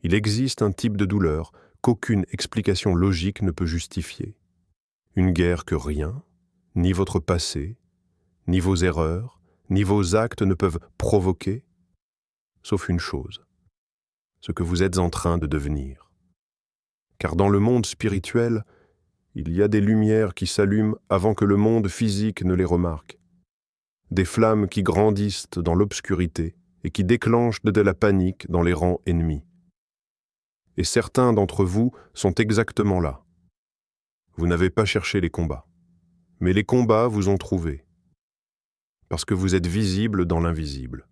Il existe un type de douleur qu'aucune explication logique ne peut justifier. Une guerre que rien, ni votre passé, ni vos erreurs, ni vos actes ne peuvent provoquer, sauf une chose, ce que vous êtes en train de devenir. Car dans le monde spirituel, il y a des lumières qui s'allument avant que le monde physique ne les remarque, des flammes qui grandissent dans l'obscurité et qui déclenchent de la panique dans les rangs ennemis. Et certains d'entre vous sont exactement là. Vous n'avez pas cherché les combats, mais les combats vous ont trouvé, parce que vous êtes visible dans l'invisible.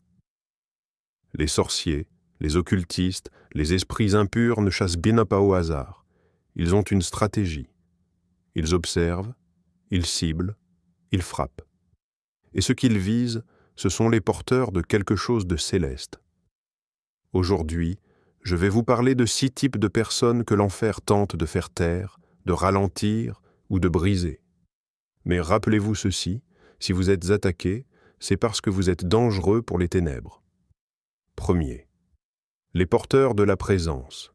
Les sorciers, les occultistes, les esprits impurs ne chassent bien pas au hasard. Ils ont une stratégie. Ils observent, ils ciblent, ils frappent. Et ce qu'ils visent, ce sont les porteurs de quelque chose de céleste. Aujourd'hui, je vais vous parler de 6 types de personnes que l'enfer tente de faire taire, de ralentir ou de briser. Mais rappelez-vous ceci, si vous êtes attaqué, c'est parce que vous êtes dangereux pour les ténèbres. Premier, les porteurs de la présence.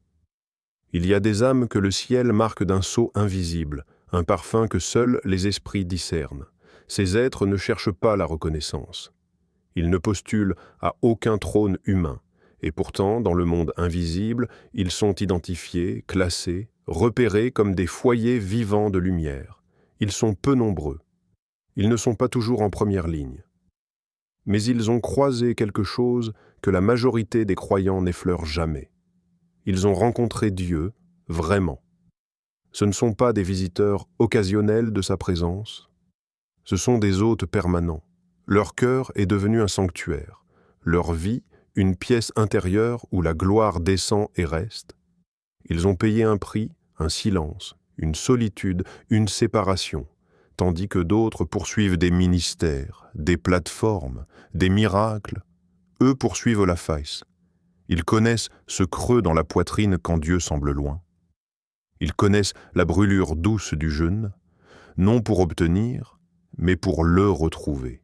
Il y a des âmes que le ciel marque d'un sceau invisible, un parfum que seuls les esprits discernent. Ces êtres ne cherchent pas la reconnaissance. Ils ne postulent à aucun trône humain, et pourtant, dans le monde invisible, ils sont identifiés, classés, repérés comme des foyers vivants de lumière. Ils sont peu nombreux. Ils ne sont pas toujours en première ligne. Mais ils ont croisé quelque chose que la majorité des croyants n'effleurent jamais. Ils ont rencontré Dieu, vraiment. Ce ne sont pas des visiteurs occasionnels de sa présence. Ce sont des hôtes permanents. Leur cœur est devenu un sanctuaire. Leur vie, une pièce intérieure où la gloire descend et reste. Ils ont payé un prix, un silence, une solitude, une séparation, tandis que d'autres poursuivent des ministères, des plateformes, des miracles. Eux poursuivent la face. Ils connaissent ce creux dans la poitrine quand Dieu semble loin. Ils connaissent la brûlure douce du jeûne, non pour obtenir, mais pour le retrouver.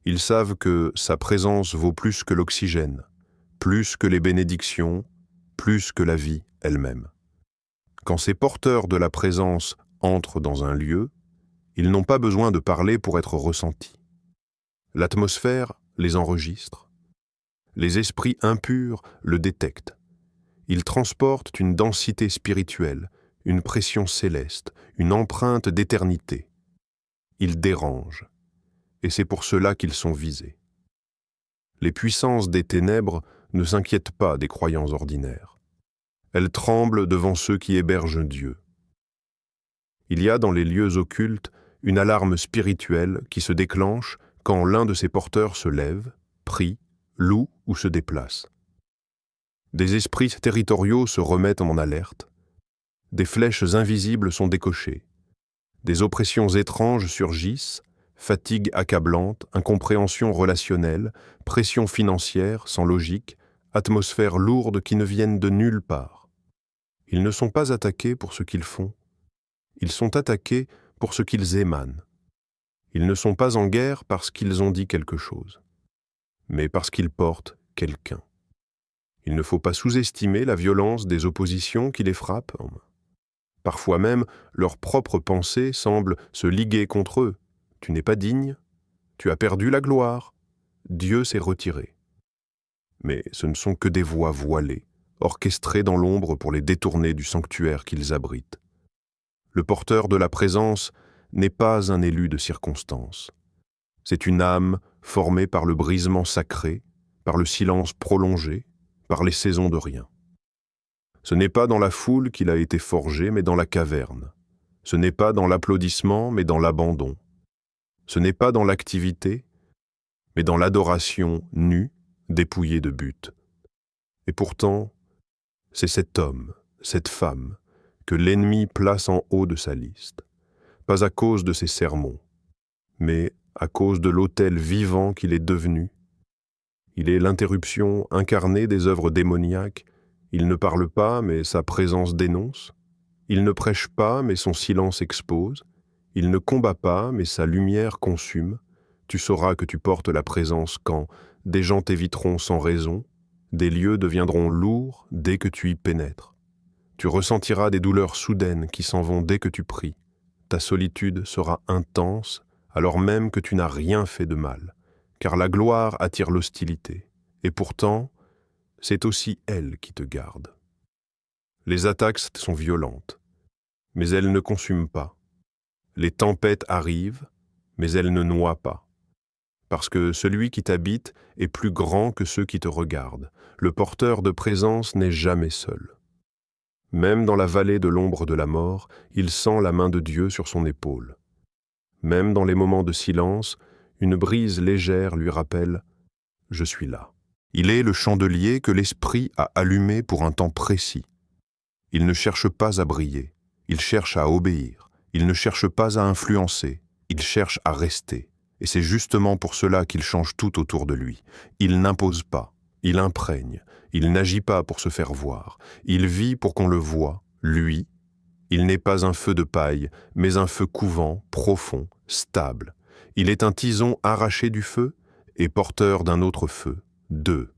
Ils savent que sa présence vaut plus que l'oxygène, plus que les bénédictions, plus que la vie elle-même. Quand ces porteurs de la présence entrent dans un lieu, ils n'ont pas besoin de parler pour être ressentis. L'atmosphère les enregistre. Les esprits impurs le détectent. Ils transportent une densité spirituelle, une pression céleste, une empreinte d'éternité. Ils dérangent, et c'est pour cela qu'ils sont visés. Les puissances des ténèbres ne s'inquiètent pas des croyants ordinaires. Elles tremblent devant ceux qui hébergent Dieu. Il y a dans les lieux occultes une alarme spirituelle qui se déclenche quand l'un de ses porteurs se lève, prie, loue ou se déplace. Des esprits territoriaux se remettent en alerte. Des flèches invisibles sont décochées. Des oppressions étranges surgissent, fatigue accablante, incompréhension relationnelle, pression financière sans logique, atmosphère lourde qui ne viennent de nulle part. Ils ne sont pas attaqués pour ce qu'ils font. Ils sont attaqués pour ce qu'ils émanent. Ils ne sont pas en guerre parce qu'ils ont dit quelque chose, mais parce qu'ils portent quelqu'un. Il ne faut pas sous-estimer la violence des oppositions qui les frappent. Parfois même, leurs propres pensées semblent se liguer contre eux. Tu n'es pas digne, tu as perdu la gloire, Dieu s'est retiré. Mais ce ne sont que des voix voilées, orchestrées dans l'ombre pour les détourner du sanctuaire qu'ils abritent. Le porteur de la présence n'est pas un élu de circonstance. C'est une âme formée par le brisement sacré, par le silence prolongé, par les saisons de rien. Ce n'est pas dans la foule qu'il a été forgé, mais dans la caverne. Ce n'est pas dans l'applaudissement, mais dans l'abandon. Ce n'est pas dans l'activité, mais dans l'adoration nue, dépouillée de but. Et pourtant, c'est cet homme, cette femme, que l'ennemi place en haut de sa liste, pas à cause de ses sermons, mais à cause de l'autel vivant qu'il est devenu. Il est l'interruption incarnée des œuvres démoniaques. Il ne parle pas, mais sa présence dénonce. Il ne prêche pas, mais son silence expose. Il ne combat pas, mais sa lumière consume. Tu sauras que tu portes la présence quand des gens t'éviteront sans raison, Des lieux deviendront lourds dès que tu y pénètres. Tu ressentiras des douleurs soudaines qui s'en vont dès que tu pries. Ta solitude sera intense alors même que tu n'as rien fait de mal, car la gloire attire l'hostilité. Et pourtant, c'est aussi elle qui te garde. Les attaques sont violentes, mais elles ne consument pas. Les tempêtes arrivent, mais elles ne noient pas. Parce que celui qui t'habite est plus grand que ceux qui te regardent. Le porteur de présence n'est jamais seul. Même dans la vallée de l'ombre de la mort, il sent la main de Dieu sur son épaule. Même dans les moments de silence, une brise légère lui rappelle « Je suis là ». Il est le chandelier que l'Esprit a allumé pour un temps précis. Il ne cherche pas à briller, il cherche à obéir. Il ne cherche pas à influencer, il cherche à rester. Et c'est justement pour cela qu'il change tout autour de lui. Il n'impose pas, il imprègne, il n'agit pas pour se faire voir. Il vit pour qu'on le voie, lui. Il n'est pas un feu de paille, mais un feu couvant, profond, stable. Il est un tison arraché du feu et porteur d'un autre feu, deux.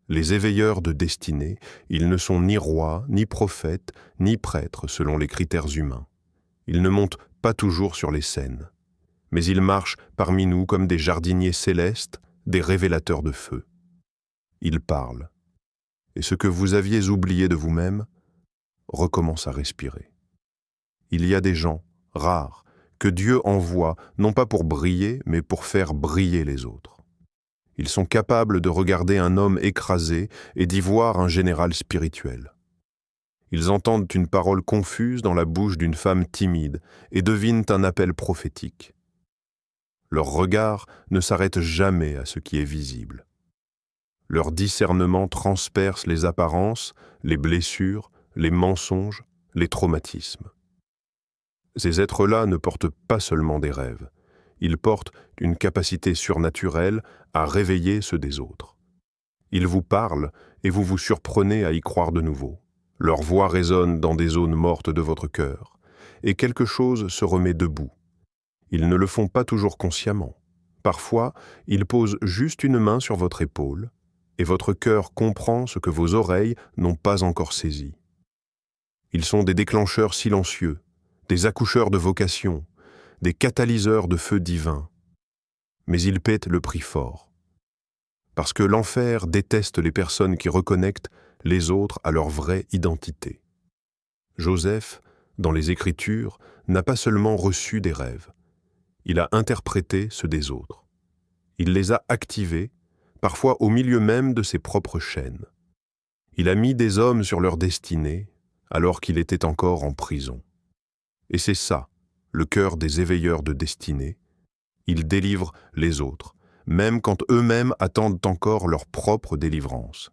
Les éveilleurs de destinée, ils ne sont ni rois, ni prophètes, ni prêtres selon les critères humains. Ils ne montent pas toujours sur les scènes, mais ils marchent parmi nous comme des jardiniers célestes, des révélateurs de feu. Ils parlent, et ce que vous aviez oublié de vous-même recommence à respirer. Il y a des gens, rares, que Dieu envoie, non pas pour briller, mais pour faire briller les autres. Ils sont capables de regarder un homme écrasé et d'y voir un général spirituel. Ils entendent une parole confuse dans la bouche d'une femme timide et devinent un appel prophétique. Leur regard ne s'arrête jamais à ce qui est visible. Leur discernement transperce les apparences, les blessures, les mensonges, les traumatismes. Ces êtres-là ne portent pas seulement des rêves, ils portent une capacité surnaturelle à réveiller ceux des autres. Ils vous parlent et vous vous surprenez à y croire de nouveau. Leur voix résonne dans des zones mortes de votre cœur, et quelque chose se remet debout. Ils ne le font pas toujours consciemment. Parfois, ils posent juste une main sur votre épaule, et votre cœur comprend ce que vos oreilles n'ont pas encore saisi. Ils sont des déclencheurs silencieux, des accoucheurs de vocation, des catalyseurs de feu divin. Mais ils paient le prix fort. Parce que l'enfer déteste les personnes qui reconnectent les autres à leur vraie identité. Joseph, dans les Écritures, n'a pas seulement reçu des rêves, il a interprété ceux des autres. Il les a activés, parfois au milieu même de ses propres chaînes. Il a mis des hommes sur leur destinée, alors qu'il était encore en prison. Et c'est ça, le cœur des éveilleurs de destinée. Ils délivrent les autres, même quand eux-mêmes attendent encore leur propre délivrance.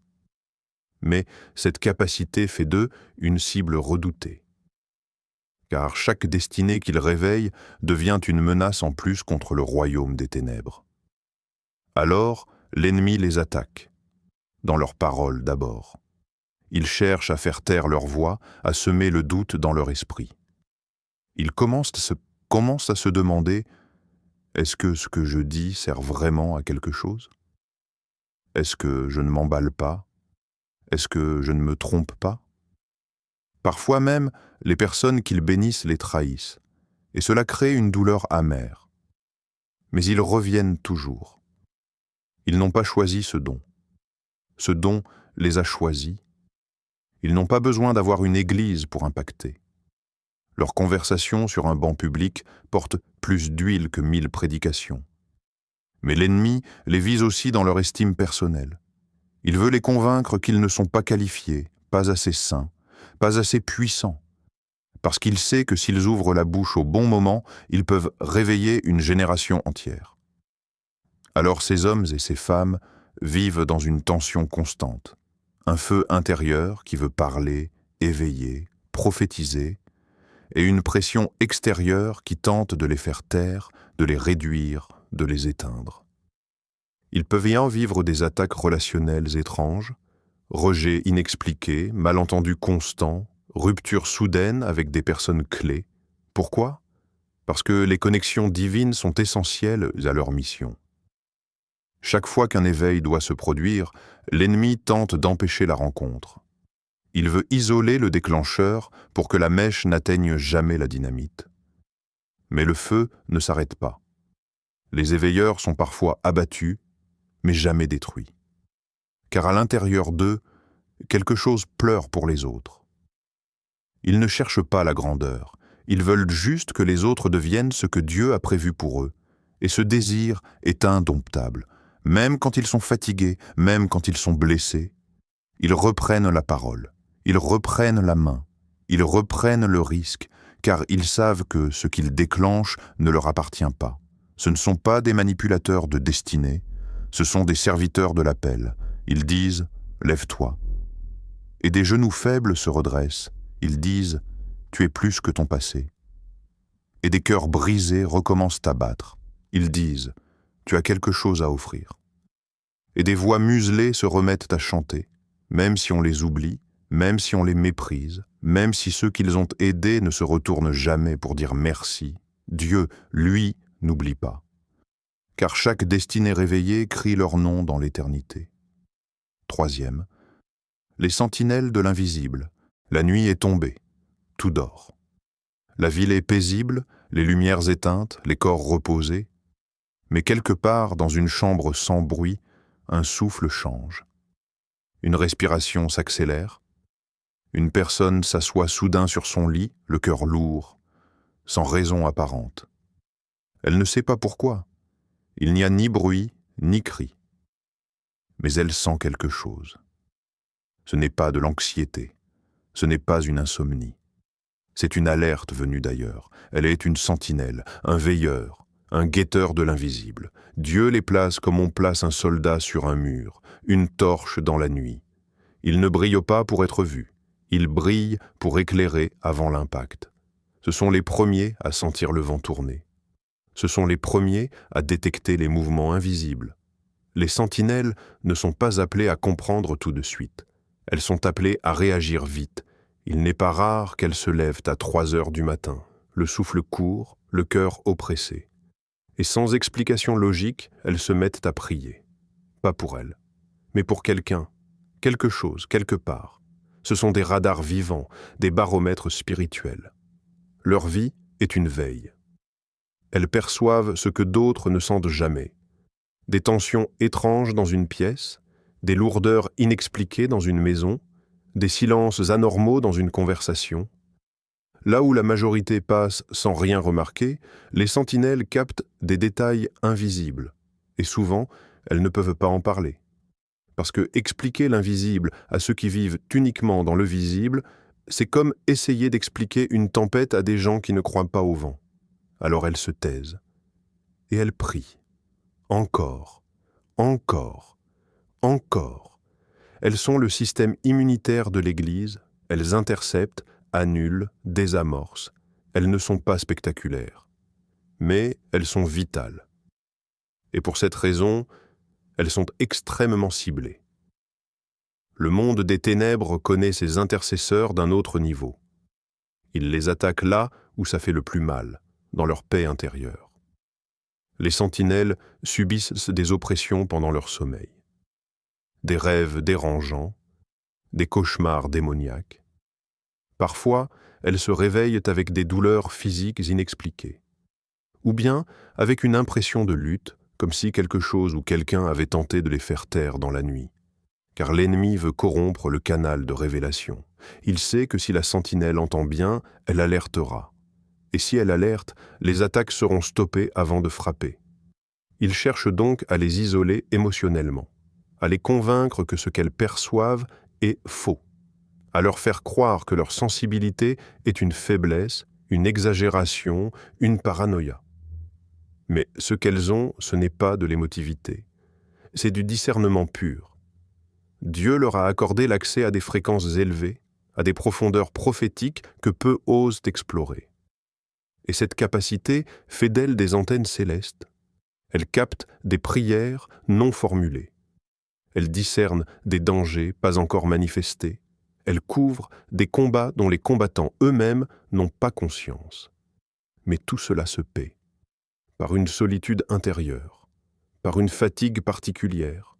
Mais cette capacité fait d'eux une cible redoutée. Car chaque destinée qu'ils réveillent devient une menace en plus contre le royaume des ténèbres. Alors, l'ennemi les attaque, dans leurs paroles d'abord. Il cherche à faire taire leur voix, à semer le doute dans leur esprit. Il commence à se demander « Est-ce que ce que je dis sert vraiment à quelque chose? Est-ce que je ne m'emballe pas? Est-ce que je ne me trompe pas ?» Parfois même, les personnes qu'ils bénissent les trahissent, et cela crée une douleur amère. Mais ils reviennent toujours. Ils n'ont pas choisi ce don. Ce don les a choisis. Ils n'ont pas besoin d'avoir une église pour impacter. Leur conversation sur un banc public porte plus d'huile que 1000 prédications. Mais l'ennemi les vise aussi dans leur estime personnelle. Il veut les convaincre qu'ils ne sont pas qualifiés, pas assez saints, pas assez puissants, parce qu'il sait que s'ils ouvrent la bouche au bon moment, ils peuvent réveiller une génération entière. Alors ces hommes et ces femmes vivent dans une tension constante, un feu intérieur qui veut parler, éveiller, prophétiser, et une pression extérieure qui tente de les faire taire, de les réduire, de les éteindre. Ils peuvent y en vivre des attaques relationnelles étranges, rejet inexpliqué, malentendus constants, ruptures soudaines avec des personnes clés. Pourquoi? Parce que les connexions divines sont essentielles à leur mission. Chaque fois qu'un éveil doit se produire, l'ennemi tente d'empêcher la rencontre. Il veut isoler le déclencheur pour que la mèche n'atteigne jamais la dynamite. Mais le feu ne s'arrête pas. Les éveilleurs sont parfois abattus, mais jamais détruits. Car à l'intérieur d'eux, quelque chose pleure pour les autres. Ils ne cherchent pas la grandeur, ils veulent juste que les autres deviennent ce que Dieu a prévu pour eux. Et ce désir est indomptable. Même quand ils sont fatigués, même quand ils sont blessés, ils reprennent la parole, ils reprennent la main, ils reprennent le risque, car ils savent que ce qu'ils déclenchent ne leur appartient pas. Ce ne sont pas des manipulateurs de destinée, ce sont des serviteurs de l'appel. Ils disent « Lève-toi ». Et des genoux faibles se redressent. Ils disent « Tu es plus que ton passé ». Et des cœurs brisés recommencent à battre. Ils disent « Tu as quelque chose à offrir ». Et des voix muselées se remettent à chanter, même si on les oublie, même si on les méprise, même si ceux qu'ils ont aidés ne se retournent jamais pour dire merci. Dieu, lui, n'oublie pas. Car chaque destinée réveillée crie leur nom dans l'éternité. Troisième, les sentinelles de l'invisible. La nuit est tombée, tout dort. La ville est paisible, les lumières éteintes, les corps reposés. Mais quelque part, dans une chambre sans bruit, un souffle change. Une respiration s'accélère. Une personne s'assoit soudain sur son lit, le cœur lourd, sans raison apparente. Elle ne sait pas pourquoi. Il n'y a ni bruit, ni cri. Mais elle sent quelque chose. Ce n'est pas de l'anxiété. Ce n'est pas une insomnie. C'est une alerte venue d'ailleurs. Elle est une sentinelle, un veilleur, un guetteur de l'invisible. Dieu les place comme on place un soldat sur un mur, une torche dans la nuit. Ils ne brillent pas pour être vus. Ils brillent pour éclairer avant l'impact. Ce sont les premiers à sentir le vent tourner. Ce sont les premiers à détecter les mouvements invisibles. Les sentinelles ne sont pas appelées à comprendre tout de suite. Elles sont appelées à réagir vite. Il n'est pas rare qu'elles se lèvent à 3 heures du matin, le souffle court, le cœur oppressé. Et sans explication logique, elles se mettent à prier. Pas pour elles, mais pour quelqu'un, quelque chose, quelque part. Ce sont des radars vivants, des baromètres spirituels. Leur vie est une veille. Elles perçoivent ce que d'autres ne sentent jamais. Des tensions étranges dans une pièce, des lourdeurs inexpliquées dans une maison, des silences anormaux dans une conversation. Là où la majorité passe sans rien remarquer, les sentinelles captent des détails invisibles. Et souvent, elles ne peuvent pas en parler. Parce que expliquer l'invisible à ceux qui vivent uniquement dans le visible, c'est comme essayer d'expliquer une tempête à des gens qui ne croient pas au vent. Alors elles se taisent. Et elles prient. Encore, encore, encore. Elles sont le système immunitaire de l'Église, elles interceptent, annulent, désamorcent. Elles ne sont pas spectaculaires. Mais elles sont vitales. Et pour cette raison, elles sont extrêmement ciblées. Le monde des ténèbres connaît ses intercesseurs d'un autre niveau. Il les attaque là où ça fait le plus mal, dans leur paix intérieure. Les sentinelles subissent des oppressions pendant leur sommeil. Des rêves dérangeants, des cauchemars démoniaques. Parfois, elles se réveillent avec des douleurs physiques inexpliquées. Ou bien avec une impression de lutte, comme si quelque chose ou quelqu'un avait tenté de les faire taire dans la nuit. Car l'ennemi veut corrompre le canal de révélation. Il sait que si la sentinelle entend bien, elle alertera. Et si elle alerte, les attaques seront stoppées avant de frapper. Il cherche donc à les isoler émotionnellement, à les convaincre que ce qu'elles perçoivent est faux, à leur faire croire que leur sensibilité est une faiblesse, une exagération, une paranoïa. Mais ce qu'elles ont, ce n'est pas de l'émotivité, c'est du discernement pur. Dieu leur a accordé l'accès à des fréquences élevées, à des profondeurs prophétiques que peu osent explorer. Et cette capacité fait d'elles des antennes célestes. Elles captent des prières non formulées. Elles discernent des dangers pas encore manifestés. Elles couvrent des combats dont les combattants eux-mêmes n'ont pas conscience. Mais tout cela se paie par une solitude intérieure, par une fatigue particulière,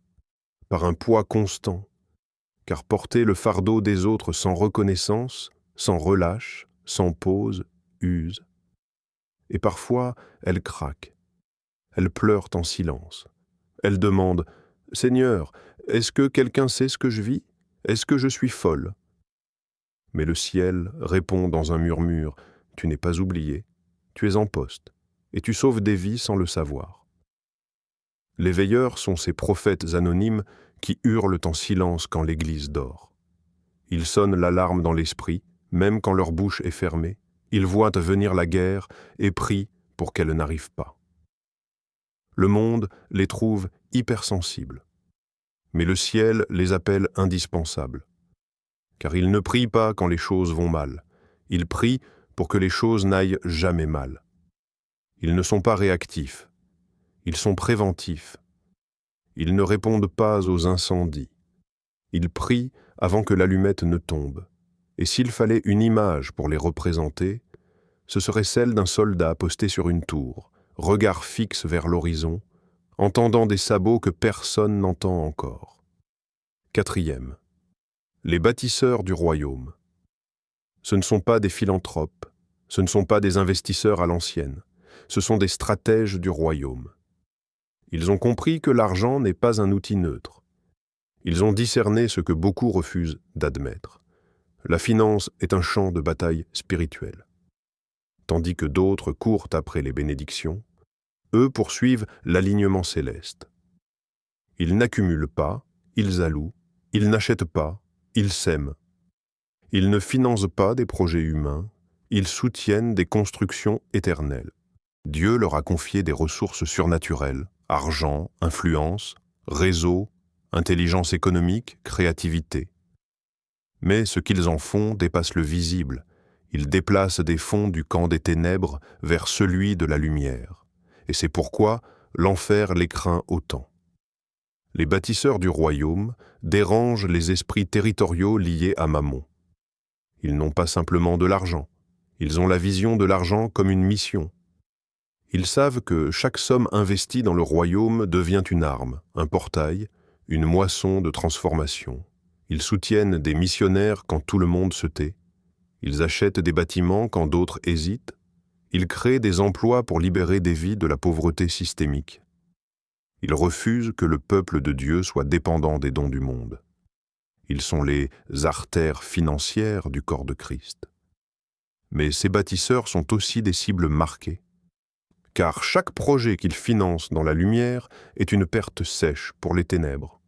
par un poids constant, car porter le fardeau des autres sans reconnaissance, sans relâche, sans pause, use. Et parfois, elles craquent, elles pleurent en silence. Elles demandent « Seigneur, est-ce que quelqu'un sait ce que je vis? Est-ce que je suis folle ?» Mais le ciel répond dans un murmure « Tu n'es pas oublié, tu es en poste, et tu sauves des vies sans le savoir. » Les veilleurs sont ces prophètes anonymes qui hurlent en silence quand l'Église dort. Ils sonnent l'alarme dans l'esprit, même quand leur bouche est fermée. Ils voient venir la guerre et prient pour qu'elle n'arrive pas. Le monde les trouve hypersensibles, mais le ciel les appelle indispensables. Car ils ne prient pas quand les choses vont mal, ils prient pour que les choses n'aillent jamais mal. Ils ne sont pas réactifs, ils sont préventifs. Ils ne répondent pas aux incendies. Ils prient avant que l'allumette ne tombe. Et s'il fallait une image pour les représenter, ce serait celle d'un soldat posté sur une tour, regard fixe vers l'horizon, entendant des sabots que personne n'entend encore. 4e. Les bâtisseurs du royaume. Ce ne sont pas des philanthropes, ce ne sont pas des investisseurs à l'ancienne, ce sont des stratèges du royaume. Ils ont compris que l'argent n'est pas un outil neutre. Ils ont discerné ce que beaucoup refusent d'admettre. La finance est un champ de bataille spirituel. Tandis que d'autres courent après les bénédictions, eux poursuivent l'alignement céleste. Ils n'accumulent pas, ils allouent, ils n'achètent pas, ils sèment. Ils ne financent pas des projets humains, ils soutiennent des constructions éternelles. Dieu leur a confié des ressources surnaturelles, argent, influence, réseau, intelligence économique, créativité. Mais ce qu'ils en font dépasse le visible. Ils déplacent des fonds du camp des ténèbres vers celui de la lumière. Et c'est pourquoi l'enfer les craint autant. Les bâtisseurs du royaume dérangent les esprits territoriaux liés à Mammon. Ils n'ont pas simplement de l'argent, ils ont la vision de l'argent comme une mission. Ils savent que chaque somme investie dans le royaume devient une arme, un portail, une moisson de transformation. Ils soutiennent des missionnaires quand tout le monde se tait. Ils achètent des bâtiments quand d'autres hésitent. Ils créent des emplois pour libérer des vies de la pauvreté systémique. Ils refusent que le peuple de Dieu soit dépendant des dons du monde. Ils sont les artères financières du corps de Christ. Mais ces bâtisseurs sont aussi des cibles marquées. Car chaque projet qu'ils financent dans la lumière est une perte sèche pour les ténèbres.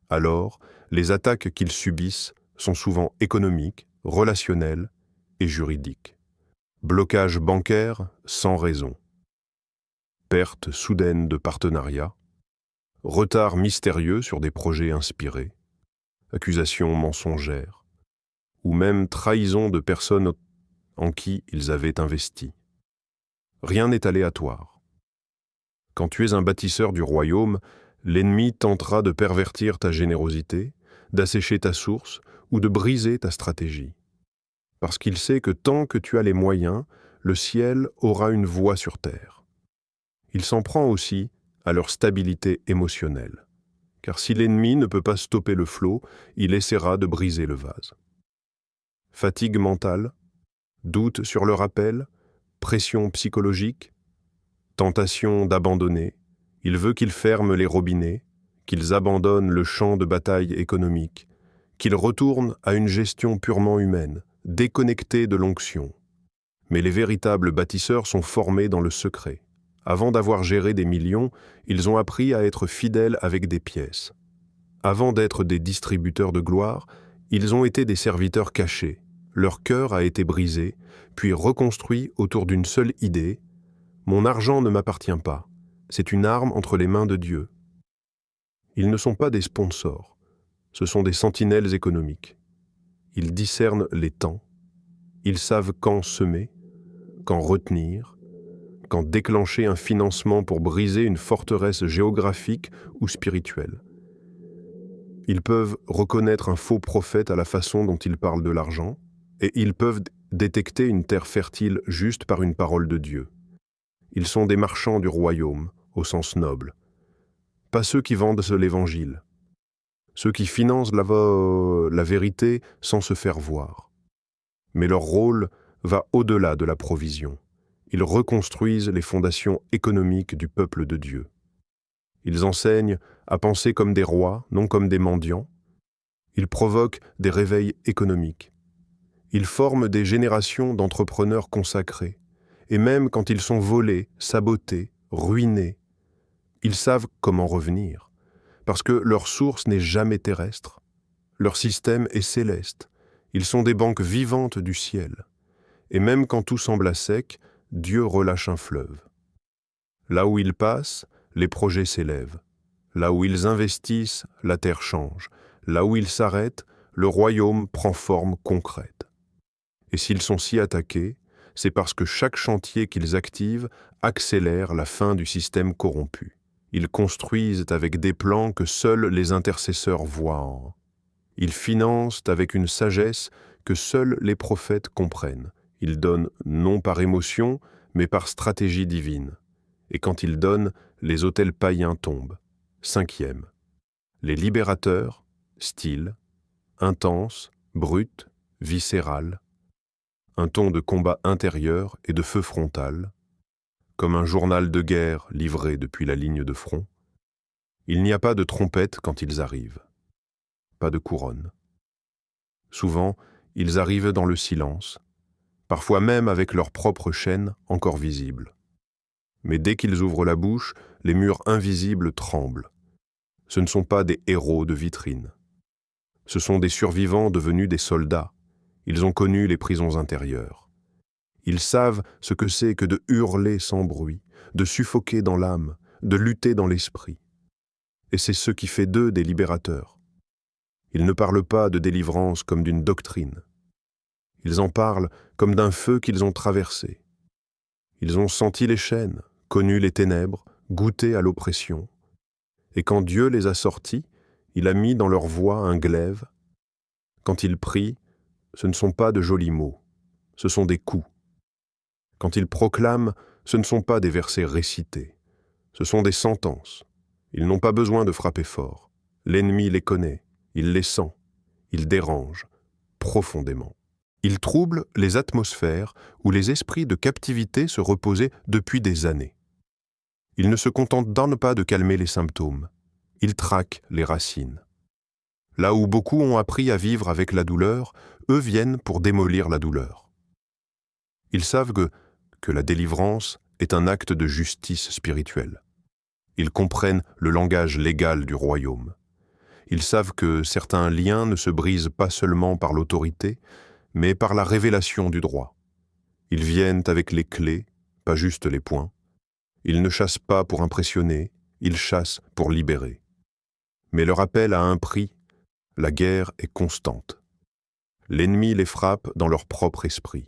Alors, les attaques qu'ils subissent sont souvent économiques, relationnelles et juridiques. Blocage bancaire sans raison. Perte soudaine de partenariats. Retard mystérieux sur des projets inspirés. Accusations mensongères. Ou même trahison de personnes en qui ils avaient investi. Rien n'est aléatoire. Quand tu es un bâtisseur du royaume, l'ennemi tentera de pervertir ta générosité, d'assécher ta source ou de briser ta stratégie. Parce qu'il sait que tant que tu as les moyens, le ciel aura une voix sur terre. Il s'en prend aussi à leur stabilité émotionnelle. Car si l'ennemi ne peut pas stopper le flot, il essaiera de briser le vase. Fatigue mentale, doute sur leur appel, pression psychologique, tentation d'abandonner, il veut qu'ils ferment les robinets, qu'ils abandonnent le champ de bataille économique, qu'ils retournent à une gestion purement humaine, déconnectée de l'onction. Mais les véritables bâtisseurs sont formés dans le secret. Avant d'avoir géré des millions, ils ont appris à être fidèles avec des pièces. Avant d'être des distributeurs de gloire, ils ont été des serviteurs cachés. Leur cœur a été brisé, puis reconstruit autour d'une seule idée. Mon argent ne m'appartient pas. C'est une arme entre les mains de Dieu. Ils ne sont pas des sponsors. Ce sont des sentinelles économiques. Ils discernent les temps. Ils savent quand semer, quand retenir, quand déclencher un financement pour briser une forteresse géographique ou spirituelle. Ils peuvent reconnaître un faux prophète à la façon dont il parle de l'argent, et ils peuvent détecter une terre fertile juste par une parole de Dieu. Ils sont des marchands du royaume, au sens noble, pas ceux qui vendent l'Évangile, ceux qui financent la vérité sans se faire voir. Mais leur rôle va au-delà de la provision. Ils reconstruisent les fondations économiques du peuple de Dieu. Ils enseignent à penser comme des rois, non comme des mendiants. Ils provoquent des réveils économiques. Ils forment des générations d'entrepreneurs consacrés. Et même quand ils sont volés, sabotés, ruinés, ils savent comment revenir, parce que leur source n'est jamais terrestre. Leur système est céleste. Ils sont des banques vivantes du ciel. Et même quand tout semble à sec, Dieu relâche un fleuve. Là où ils passent, les projets s'élèvent. Là où ils investissent, la terre change. Là où ils s'arrêtent, le royaume prend forme concrète. Et s'ils sont si attaqués, c'est parce que chaque chantier qu'ils activent accélère la fin du système corrompu. Ils construisent avec des plans que seuls les intercesseurs voient. Ils financent avec une sagesse que seuls les prophètes comprennent. Ils donnent non par émotion, mais par stratégie divine. Et quand ils donnent, les autels païens tombent. 5e. Les libérateurs, style, intense, brut, viscéral, un ton de combat intérieur et de feu frontal, comme un journal de guerre livré depuis la ligne de front. Il n'y a pas de trompette quand ils arrivent, pas de couronne. Souvent, ils arrivent dans le silence, parfois même avec leur propre chaîne encore visible. Mais dès qu'ils ouvrent la bouche, les murs invisibles tremblent. Ce ne sont pas des héros de vitrine. Ce sont des survivants devenus des soldats. Ils ont connu les prisons intérieures. Ils savent ce que c'est que de hurler sans bruit, de suffoquer dans l'âme, de lutter dans l'esprit. Et c'est ce qui fait d'eux des libérateurs. Ils ne parlent pas de délivrance comme d'une doctrine. Ils en parlent comme d'un feu qu'ils ont traversé. Ils ont senti les chaînes, connu les ténèbres, goûté à l'oppression. Et quand Dieu les a sortis, il a mis dans leur voix un glaive. Quand ils prient, ce ne sont pas de jolis mots, ce sont des coups. Quand ils proclament, ce ne sont pas des versets récités, ce sont des sentences. Ils n'ont pas besoin de frapper fort. L'ennemi les connaît, il les sent, il dérange profondément. Il trouble les atmosphères où les esprits de captivité se reposaient depuis des années. Il ne se contente pas de calmer les symptômes, il traque les racines. Là où beaucoup ont appris à vivre avec la douleur, eux viennent pour démolir la douleur. Ils savent que la délivrance est un acte de justice spirituelle. Ils comprennent le langage légal du royaume. Ils savent que certains liens ne se brisent pas seulement par l'autorité, mais par la révélation du droit. Ils viennent avec les clés, pas juste les poings. Ils ne chassent pas pour impressionner, ils chassent pour libérer. Mais leur appel a un prix, la guerre est constante. L'ennemi les frappe dans leur propre esprit.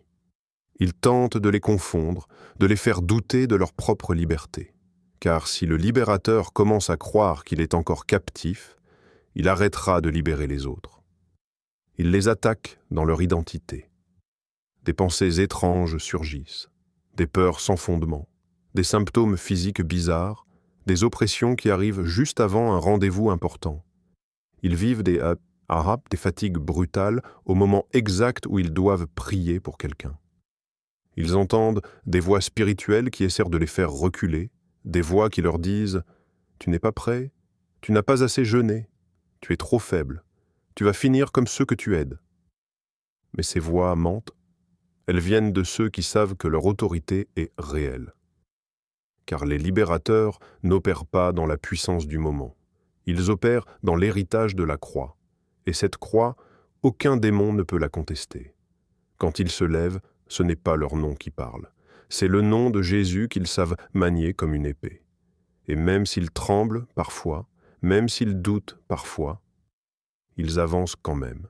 Il tente de les confondre, de les faire douter de leur propre liberté. Car si le libérateur commence à croire qu'il est encore captif, il arrêtera de libérer les autres. Il les attaque dans leur identité. Des pensées étranges surgissent, des peurs sans fondement, des symptômes physiques bizarres, des oppressions qui arrivent juste avant un rendez-vous important. Ils vivent des fatigues brutales au moment exact où ils doivent prier pour quelqu'un. Ils entendent des voix spirituelles qui essaient de les faire reculer, des voix qui leur disent « Tu n'es pas prêt, tu n'as pas assez jeûné, tu es trop faible, tu vas finir comme ceux que tu aides. » Mais ces voix mentent, elles viennent de ceux qui savent que leur autorité est réelle. Car les libérateurs n'opèrent pas dans la puissance du moment. Ils opèrent dans l'héritage de la croix. Et cette croix, aucun démon ne peut la contester. Quand ils se lèvent, ce n'est pas leur nom qui parle. C'est le nom de Jésus qu'ils savent manier comme une épée. Et même s'ils tremblent parfois, même s'ils doutent parfois, ils avancent quand même.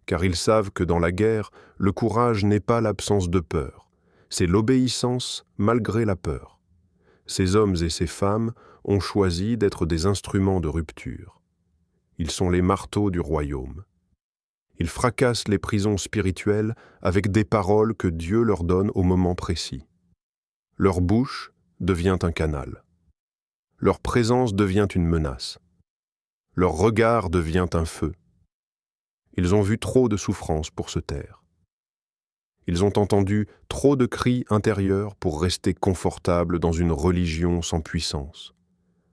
Car ils savent que dans la guerre, le courage n'est pas l'absence de peur, c'est l'obéissance malgré la peur. Ces hommes et ces femmes ont choisi d'être des instruments de rupture. Ils sont les marteaux du royaume. Ils fracassent les prisons spirituelles avec des paroles que Dieu leur donne au moment précis. Leur bouche devient un canal. leur présence devient une menace. Leur regard devient un feu. Ils ont vu trop de souffrances pour se taire. Ils ont entendu trop de cris intérieurs pour rester confortables dans une religion sans puissance.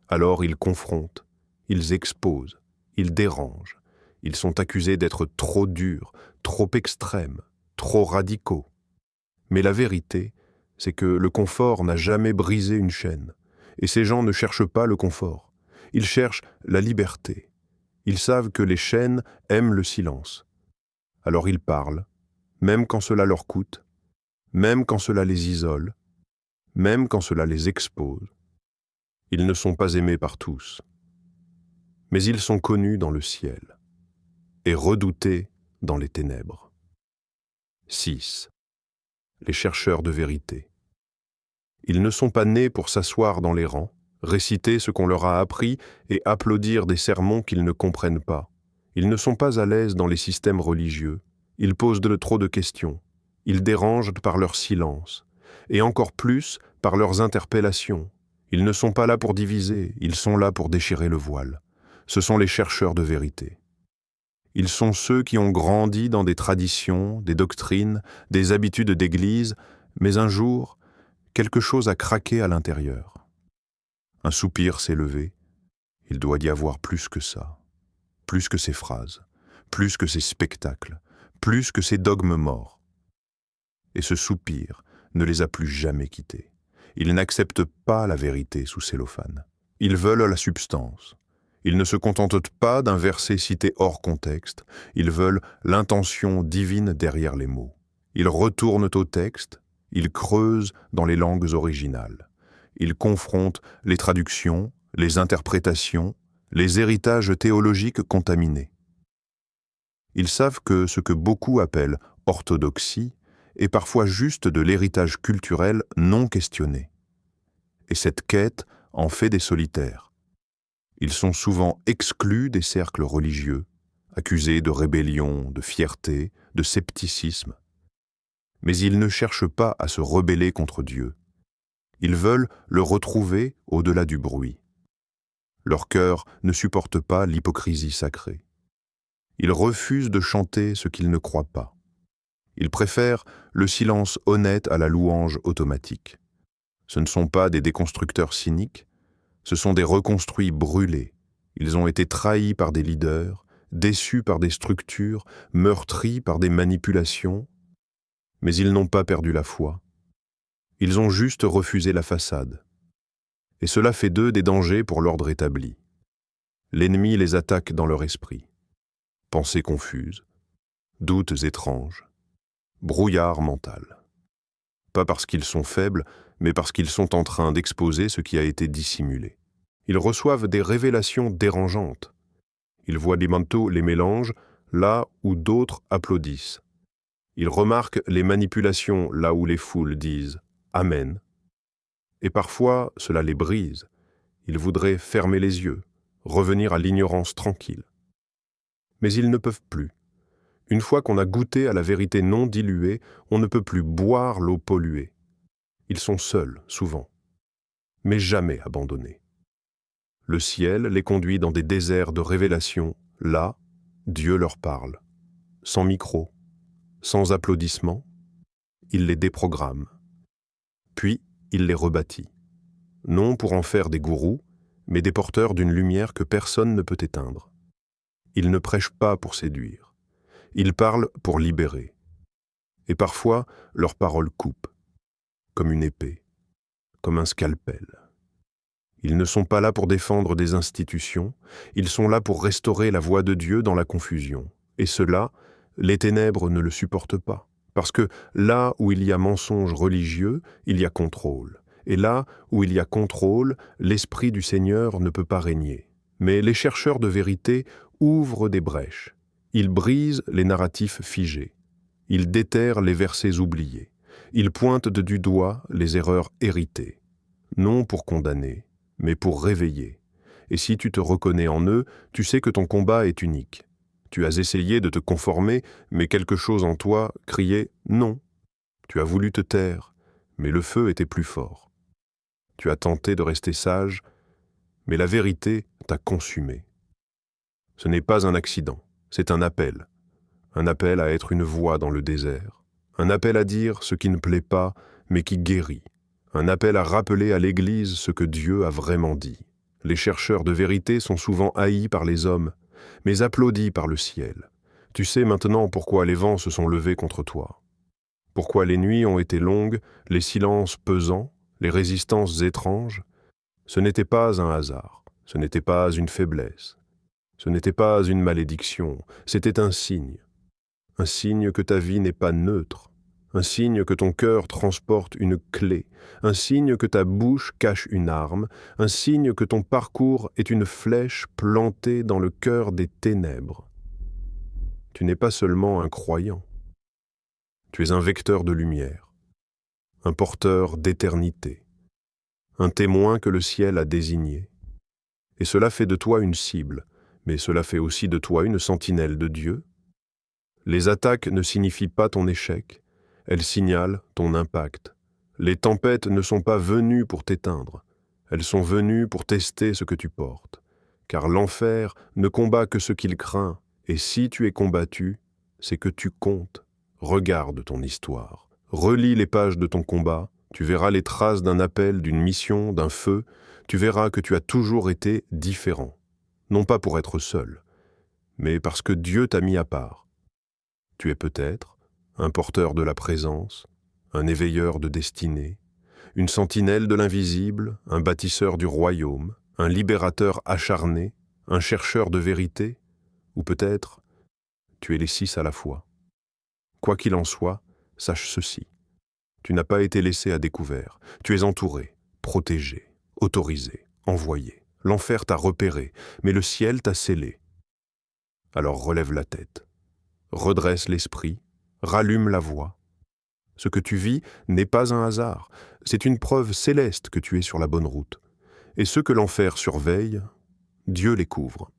Alors ils confrontent, ils exposent, ils dérangent. Ils sont accusés d'être trop durs, trop extrêmes, trop radicaux. Mais la vérité, c'est que le confort n'a jamais brisé une chaîne. Et ces gens ne cherchent pas le confort. Ils cherchent la liberté. Ils savent que les chaînes aiment le silence. Alors ils parlent, même quand cela leur coûte, même quand cela les isole, même quand cela les expose. Ils ne sont pas aimés par tous. Mais ils sont connus dans le ciel et redoutés dans les ténèbres. 6. Les chercheurs de vérité. Ils ne sont pas nés pour s'asseoir dans les rangs, réciter ce qu'on leur a appris et applaudir des sermons qu'ils ne comprennent pas. Ils ne sont pas à l'aise dans les systèmes religieux. Ils posent trop de questions. Ils dérangent par leur silence, et encore plus par leurs interpellations. Ils ne sont pas là pour diviser, ils sont là pour déchirer le voile. Ce sont les chercheurs de vérité. Ils sont ceux qui ont grandi dans des traditions, des doctrines, des habitudes d'église, mais un jour, quelque chose a craqué à l'intérieur. Un soupir s'est levé. Il doit y avoir plus que ça, plus que ces phrases, plus que ces spectacles, plus que ces dogmes morts. Et ce soupir ne les a plus jamais quittés. Ils n'acceptent pas la vérité sous cellophane. Ils veulent la substance. Ils ne se contentent pas d'un verset cité hors contexte. Ils veulent l'intention divine derrière les mots. Ils retournent au texte. Ils creusent dans les langues originales. Ils confrontent les traductions, les interprétations, les héritages théologiques contaminés. Ils savent que ce que beaucoup appellent orthodoxie est parfois juste de l'héritage culturel non questionné. Et cette quête en fait des solitaires. Ils sont souvent exclus des cercles religieux, accusés de rébellion, de fierté, de scepticisme. Mais ils ne cherchent pas à se rebeller contre Dieu. Ils veulent le retrouver au-delà du bruit. Leur cœur ne supporte pas l'hypocrisie sacrée. Ils refusent de chanter ce qu'ils ne croient pas. Ils préfèrent le silence honnête à la louange automatique. Ce ne sont pas des déconstructeurs cyniques, ce sont des reconstruits brûlés. Ils ont été trahis par des leaders, déçus par des structures, meurtris par des manipulations, mais ils n'ont pas perdu la foi. Ils ont juste refusé la façade. Et cela fait d'eux des dangers pour l'ordre établi. L'ennemi les attaque dans leur esprit. Pensées confuses, doutes étranges, brouillard mental. Pas parce qu'ils sont faibles, mais parce qu'ils sont en train d'exposer ce qui a été dissimulé. Ils reçoivent des révélations dérangeantes. Ils voient des manteaux les mélanges là où d'autres applaudissent. Ils remarquent les manipulations là où les foules disent « Amen ». Et parfois, cela les brise. Ils voudraient fermer les yeux, revenir à l'ignorance tranquille. Mais ils ne peuvent plus. Une fois qu'on a goûté à la vérité non diluée, on ne peut plus boire l'eau polluée. Ils sont seuls, souvent, mais jamais abandonnés. Le ciel les conduit dans des déserts de révélation. Là, Dieu leur parle. Sans micro, sans applaudissements, il les déprogramme. Puis, il les rebâtit. Non pour en faire des gourous, mais des porteurs d'une lumière que personne ne peut éteindre. Ils ne prêchent pas pour séduire. Ils parlent pour libérer. Et parfois, leurs paroles coupent, comme une épée, comme un scalpel. Ils ne sont pas là pour défendre des institutions, ils sont là pour restaurer la voix de Dieu dans la confusion. Et cela, les ténèbres ne le supportent pas. Parce que là où il y a mensonge religieux, il y a contrôle. Et là où il y a contrôle, l'Esprit du Seigneur ne peut pas régner. Mais les chercheurs de vérité ouvrent des brèches. Ils brisent les narratifs figés. Ils déterrent les versets oubliés. Ils pointent du doigt les erreurs héritées. Non pour condamner, mais pour réveiller. Et si tu te reconnais en eux, tu sais que ton combat est unique. Tu as essayé de te conformer, mais quelque chose en toi criait « non ». Tu as voulu te taire, mais le feu était plus fort. Tu as tenté de rester sage, mais la vérité t'a consumé. Ce n'est pas un accident, c'est un appel à être une voix dans le désert, un appel à dire ce qui ne plaît pas, mais qui guérit, un appel à rappeler à l'Église ce que Dieu a vraiment dit. Les chercheurs de vérité sont souvent haïs par les hommes, mais applaudis par le ciel. Tu sais maintenant pourquoi les vents se sont levés contre toi, pourquoi les nuits ont été longues, les silences pesants, les résistances étranges. Ce n'était pas un hasard, ce n'était pas une faiblesse, ce n'était pas une malédiction, c'était un signe que ta vie n'est pas neutre, un signe que ton cœur transporte une clé, un signe que ta bouche cache une arme, un signe que ton parcours est une flèche plantée dans le cœur des ténèbres. Tu n'es pas seulement un croyant, tu es un vecteur de lumière, un porteur d'éternité, un témoin que le ciel a désigné. Et cela fait de toi une cible, mais cela fait aussi de toi une sentinelle de Dieu. Les attaques ne signifient pas ton échec, elles signalent ton impact. Les tempêtes ne sont pas venues pour t'éteindre, elles sont venues pour tester ce que tu portes. Car l'enfer ne combat que ce qu'il craint, et si tu es combattu, c'est que tu comptes. Regarde ton histoire, relis les pages de ton combat, tu verras les traces d'un appel, d'une mission, d'un feu, tu verras que tu as toujours été différent. Non pas pour être seul, mais parce que Dieu t'a mis à part. Tu es peut-être un porteur de la présence, un éveilleur de destinée, une sentinelle de l'invisible, un bâtisseur du royaume, un libérateur acharné, un chercheur de vérité, ou peut-être tu es les 6 à la fois. Quoi qu'il en soit, sache ceci. Tu n'as pas été laissé à découvert. Tu es entouré, protégé, autorisé, envoyé. L'enfer t'a repéré, mais le ciel t'a scellé. Alors relève la tête, redresse l'esprit, rallume la voix. Ce que tu vis n'est pas un hasard, c'est une preuve céleste que tu es sur la bonne route. Et ceux que l'enfer surveille, Dieu les couvre.